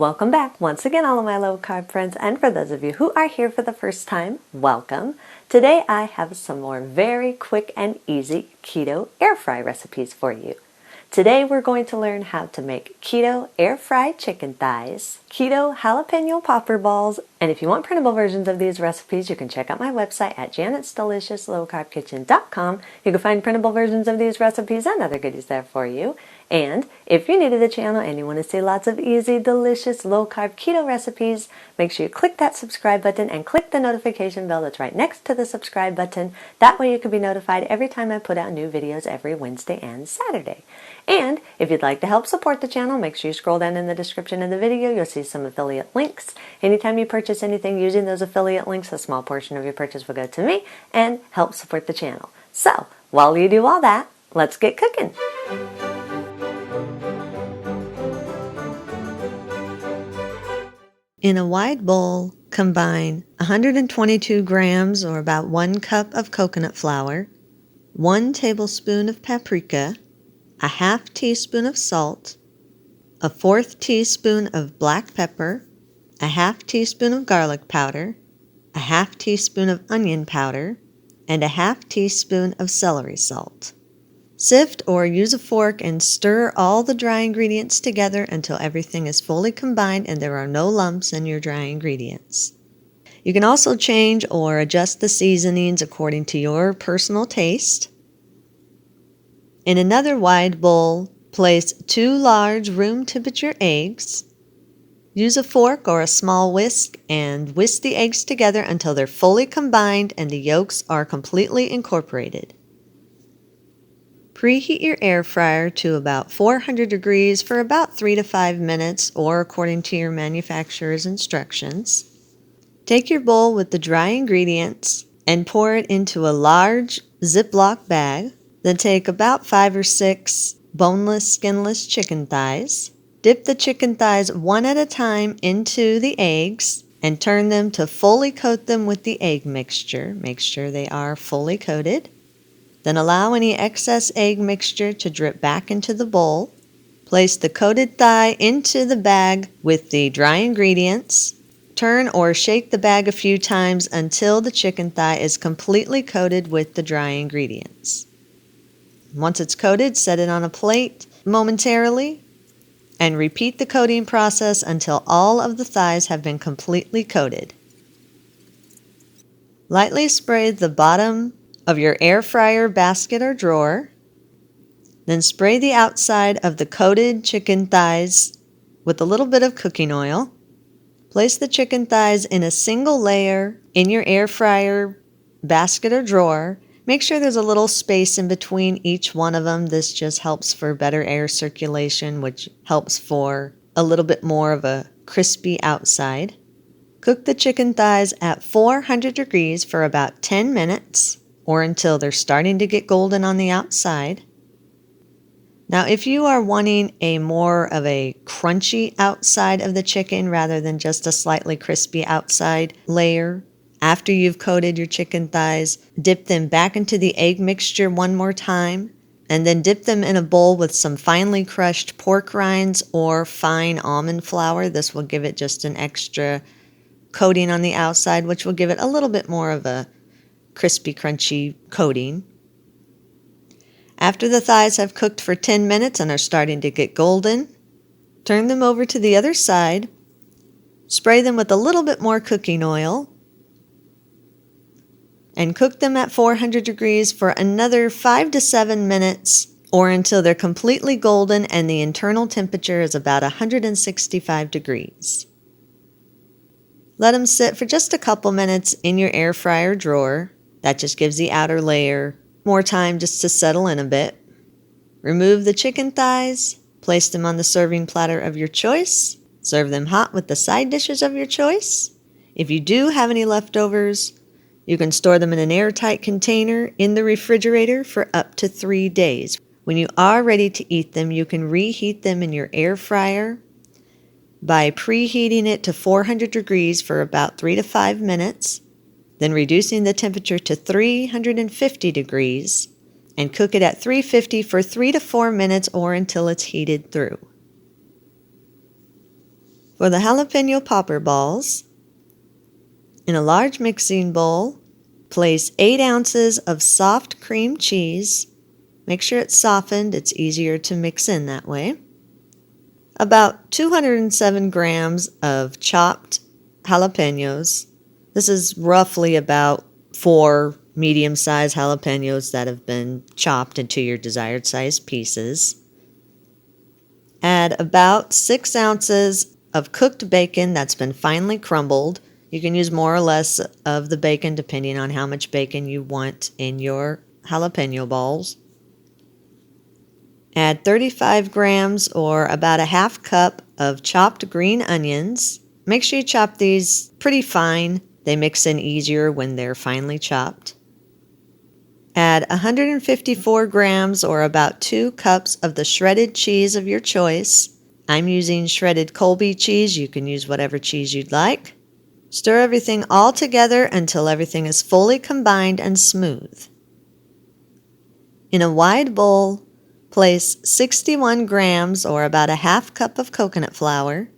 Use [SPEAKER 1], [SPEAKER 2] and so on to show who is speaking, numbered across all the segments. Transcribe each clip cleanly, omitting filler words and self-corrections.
[SPEAKER 1] Welcome back once again, all of my low carb friends, and for those of you who are here for the first time, welcome. Today I have some more very quick and easy keto air fry recipes for you. Today we're going to learn how to make keto air fried chicken thighs, keto jalapeno popper balls, and if you want printable versions of these recipes, you can check out my website at janetsdeliciouslowcarbkitchen.com. You can find printable versions of these recipes and other goodies there for you. And if you're new to the channel and you want to see lots of easy, delicious, low-carb keto recipes, make sure you click that subscribe button and click the notification bell that's right next to the subscribe button. That way you can be notified every time I put out new videos every Wednesday and Saturday. And if you'd like to help support the channel, make sure you scroll down in the description of the video. You'll see some affiliate links. Anytime you purchase anything using those affiliate links, a small portion of your purchase will go to me and help support the channel. So, while you do all that, let's get cooking. In a wide bowl, combine 122 grams or about 1 cup of coconut flour, 1 tablespoon of paprika, a half teaspoon of salt, a 1/4 teaspoon of black pepper, a half teaspoon of garlic powder, a half teaspoon of onion powder, and a half teaspoon of celery salt. Sift or use a fork and stir all the dry ingredients together until everything is fully combined and there are no lumps in your dry ingredients. You can also change or adjust the seasonings according to your personal taste. In another wide bowl, place 2 large room temperature eggs. Use a fork or a small whisk and whisk the eggs together until they're fully combined and the yolks are completely incorporated. Preheat your air fryer to about 400 degrees for about 3 to 5 minutes or according to your manufacturer's instructions. Take your bowl with the dry ingredients and pour it into a large Ziploc bag. Then take about 5 or 6 boneless, skinless chicken thighs. Dip the chicken thighs one at a time into the eggs and turn them to fully coat them with the egg mixture. Make sure they are fully coated. Then allow any excess egg mixture to drip back into the bowl. Place the coated thigh into the bag with the dry ingredients. Turn or shake the bag a few times until the chicken thigh is completely coated with the dry ingredients. Once it's coated, set it on a plate momentarily and repeat the coating process until all of the thighs have been completely coated. Lightly spray the bottom of your air fryer basket or drawer. Then spray the outside of the coated chicken thighs with a little bit of cooking oil. Place the chicken thighs in a single layer in your air fryer basket or drawer. Make sure there's a little space in between each one of them. This just helps for better air circulation, which helps for a little bit more of a crispy outside. Cook the chicken thighs at 400 degrees for about 10 minutes or until they're starting to get golden on the outside. Now, if you are wanting a more of a crunchy outside of the chicken rather than just a slightly crispy outside layer, after you've coated your chicken thighs, dip them back into the egg mixture one more time, and then dip them in a bowl with some finely crushed pork rinds or fine almond flour. This will give it just an extra coating on the outside, which will give it a little bit more of a crispy, crunchy coating. After the thighs have cooked for 10 minutes and are starting to get golden, turn them over to the other side, spray them with a little bit more cooking oil, and cook them at 400 degrees for another 5 to 7 minutes or until they're completely golden and the internal temperature is about 165 degrees. Let them sit for just a couple minutes in your air fryer drawer. That just gives the outer layer more time just to settle in a bit. Remove the chicken thighs, place them on the serving platter of your choice. Serve them hot with the side dishes of your choice. If you do have any leftovers, you can store them in an airtight container in the refrigerator for up to 3 days. When you are ready to eat them, you can reheat them in your air fryer by preheating it to 400 degrees for about 3 to 5 minutes, then reducing the temperature to 350 degrees, and cook it at 350 for 3 to 4 minutes or until it's heated through. For the jalapeno popper balls, in a large mixing bowl, place 8 ounces of soft cream cheese. Make sure it's softened, it's easier to mix in that way. About 207 grams of chopped jalapenos. This is roughly about 4 medium-sized jalapenos that have been chopped into your desired size pieces. Add about 6 ounces of cooked bacon that's been finely crumbled. You can use more or less of the bacon depending on how much bacon you want in your jalapeno balls. Add 35 grams or about a half cup of chopped green onions. Make sure you chop these pretty fine. They mix in easier when they're finely chopped. Add 154 grams or about 2 cups of the shredded cheese of your choice. I'm using shredded Colby cheese. You can use whatever cheese you'd like. Stir everything all together until everything is fully combined and smooth. In a wide bowl, place 61 grams or about a half cup of coconut flour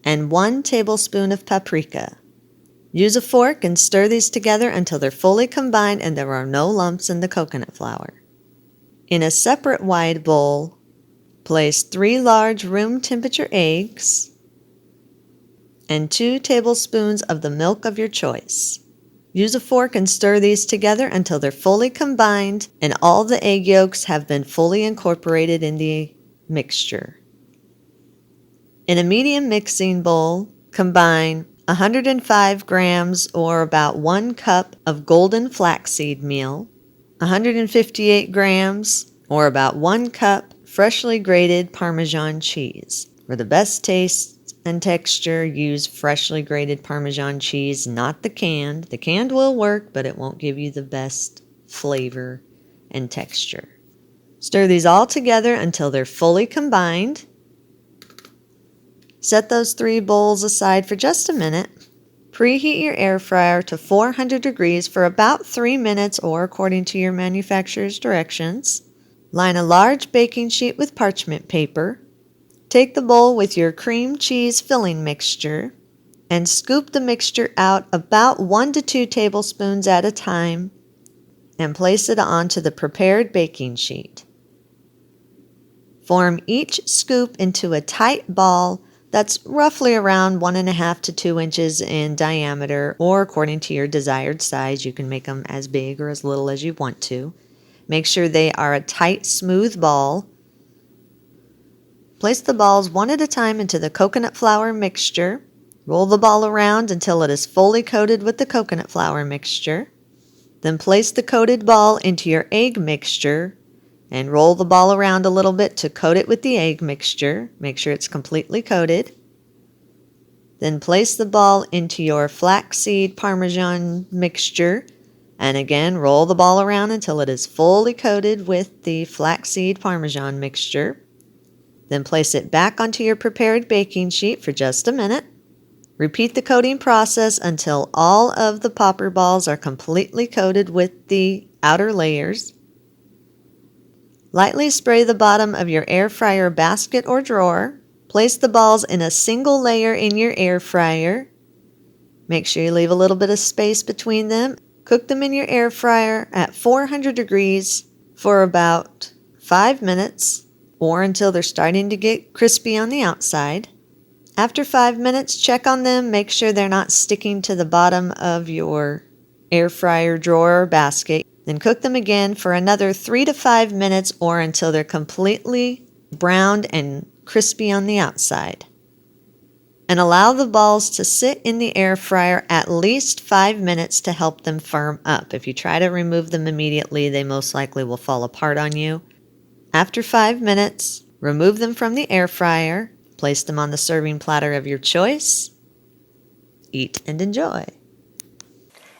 [SPEAKER 1] and 1 tablespoon of paprika. Use a fork and stir these together until they're fully combined and there are no lumps in the coconut flour. In a separate wide bowl, place 3 large room temperature eggs and 2 tablespoons of the milk of your choice. Use a fork and stir these together until they're fully combined and all the egg yolks have been fully incorporated in the mixture. In a medium mixing bowl, combine 105 grams or about 1 cup of golden flaxseed meal, 158 grams or about 1 cup freshly grated Parmesan cheese. For the best taste and texture, use freshly grated Parmesan cheese, not the canned. The canned will work, but it won't give you the best flavor and texture. Stir these all together until they're fully combined. Set those 3 bowls aside for just a minute. Preheat your air fryer to 400 degrees for about 3 minutes or according to your manufacturer's directions. Line a large baking sheet with parchment paper. Take the bowl with your cream cheese filling mixture and scoop the mixture out about 1 to 2 tablespoons at a time and place it onto the prepared baking sheet. Form each scoop into a tight ball that's roughly around 1.5 to 2 inches in diameter, or according to your desired size. You can make them as big or as little as you want to. Make sure they are a tight, smooth ball. Place the balls one at a time into the coconut flour mixture. Roll the ball around until it is fully coated with the coconut flour mixture. Then place the coated ball into your egg mixture and roll the ball around a little bit to coat it with the egg mixture. Make sure it's completely coated. Then place the ball into your flaxseed Parmesan mixture and again roll the ball around until it is fully coated with the flaxseed Parmesan mixture. Then place it back onto your prepared baking sheet for just a minute. Repeat the coating process until all of the popper balls are completely coated with the outer layers. Lightly spray the bottom of your air fryer basket or drawer. Place the balls in a single layer in your air fryer. Make sure you leave a little bit of space between them. Cook them in your air fryer at 400 degrees for about 5 minutes or until they're starting to get crispy on the outside. After 5 minutes, check on them. Make sure they're not sticking to the bottom of your air fryer drawer or basket. Then cook them again for another 3 to 5 minutes or until they're completely browned and crispy on the outside. And allow the balls to sit in the air fryer at least 5 minutes to help them firm up. If you try to remove them immediately, they most likely will fall apart on you. After 5 minutes, remove them from the air fryer. Place them on the serving platter of your choice. Eat and enjoy.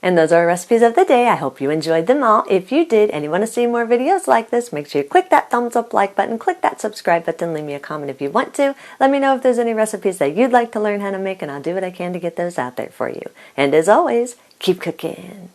[SPEAKER 1] And those are our recipes of the day. I hope you enjoyed them all. If you did and you want to see more videos like this, make sure you click that thumbs up like button, click that subscribe button, leave me a comment if you want to. Let me know if there's any recipes that you'd like to learn how to make, and I'll do what I can to get those out there for you. And as always, keep cooking.